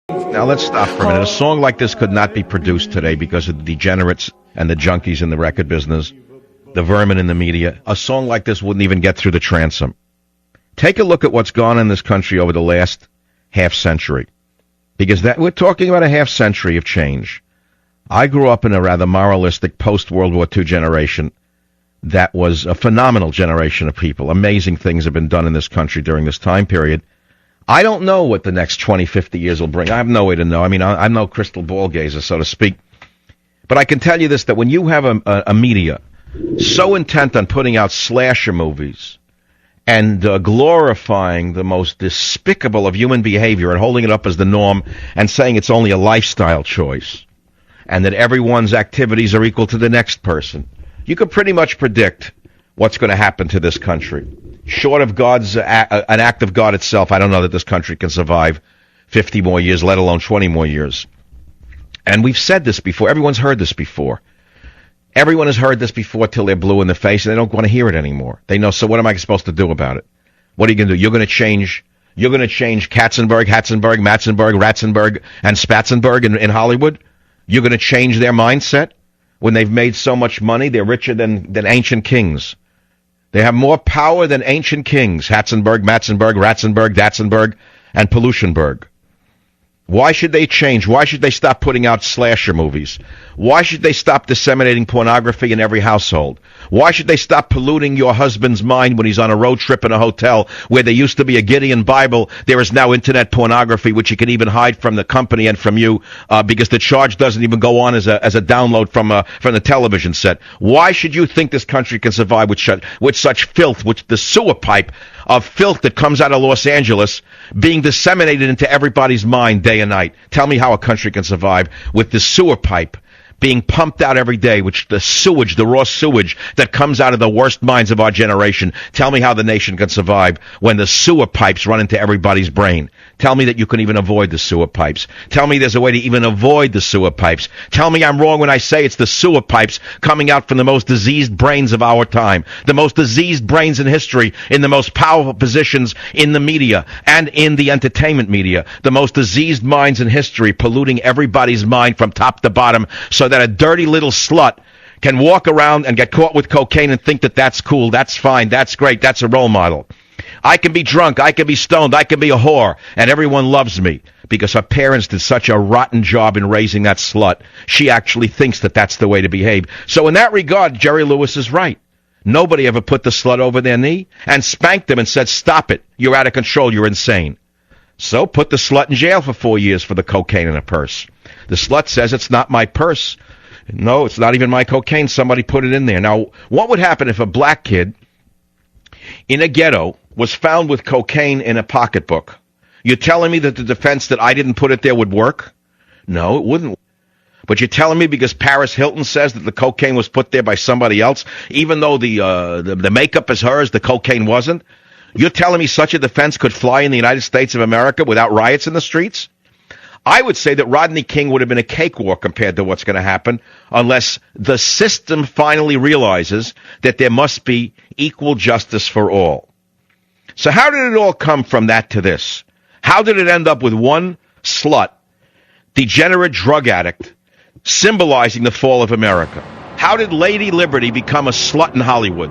Now let's stop for a minute. A song like this could not be produced today because of the degenerates and the junkies in the record business, the vermin in the media. A song like this wouldn't even get through the transom. Take a look at what's gone in this country over the last half century, because we're talking about a half century of change. I grew up in a rather moralistic post-World War II generation that was a phenomenal generation of people. Amazing things have been done in this country during this time period. I don't know what the next 20, 50 years will bring. I have no way to know. I mean, I'm no crystal ball gazer, so to speak. But I can tell you this, that when you have a media so intent on putting out slasher movies and glorifying the most despicable of human behavior and holding it up as the norm and saying it's only a lifestyle choice and that everyone's activities are equal to the next person, you can pretty much predict what's going to happen to this country. Short of God's an act of God itself, I don't know that this country can survive 50 more years, let alone 20 more years. And we've said this before. Everyone's heard this before. Everyone has heard this before till they're blue in the face, and they don't want to hear it anymore. They know, so what am I supposed to do about it? What are you going to do? You're going to change Katzenberg, Hatzenberg, Matzenberg, Ratzenberg, and Spatzenberg in Hollywood? You're going to change their mindset? When they've made so much money, they're richer than ancient kings. They have more power than ancient kings, Hatzenberg, Matzenberg, Ratzenberg, Datzenberg, and Pollutionberg. Why should they change? Why should they stop putting out slasher movies? Why should they stop disseminating pornography in every household? Why should they stop polluting your husband's mind when he's on a road trip in a hotel where there used to be a Gideon Bible? There is now internet pornography, which you can even hide from the company and from you because the charge doesn't even go on as a download from the television set. Why should you think this country can survive with such filth, with the sewer pipe of filth that comes out of Los Angeles being disseminated into everybody's mind day and night? Tell me how a country can survive with the sewer pipe being pumped out every day, which the sewage, the raw sewage that comes out of the worst minds of our generation. Tell me how the nation can survive when the sewer pipes run into everybody's brain. Tell me that you can even avoid the sewer pipes. Tell me there's a way to even avoid the sewer pipes. Tell me I'm wrong when I say it's the sewer pipes coming out from the most diseased brains of our time, the most diseased brains in history, in the most powerful positions in the media and in the entertainment media, the most diseased minds in history, polluting everybody's mind from top to bottom, so that a dirty little slut can walk around and get caught with cocaine and think that that's cool, that's fine, that's great, that's a role model. I can be drunk, I can be stoned, I can be a whore, and everyone loves me because her parents did such a rotten job in raising that slut. She actually thinks that that's the way to behave. So in that regard, Jerry Lewis is right. Nobody ever put the slut over their knee and spanked them and said, stop it, you're out of control, you're insane. So put the slut in jail for 4 years for the cocaine in her purse. The slut says, it's not my purse. No, it's not even my cocaine. Somebody put it in there. Now, what would happen if a black kid in a ghetto was found with cocaine in a pocketbook? You're telling me that the defense that I didn't put it there would work? No, it wouldn't. But you're telling me because Paris Hilton says that the cocaine was put there by somebody else, even though the makeup is hers, the cocaine wasn't? You're telling me such a defense could fly in the United States of America without riots in the streets? I would say that Rodney King would have been a cakewalk compared to what's going to happen unless the system finally realizes that there must be equal justice for all. So how did it all come from that to this? How did it end up with one slut, degenerate drug addict, symbolizing the fall of America? How did Lady Liberty become a slut in Hollywood?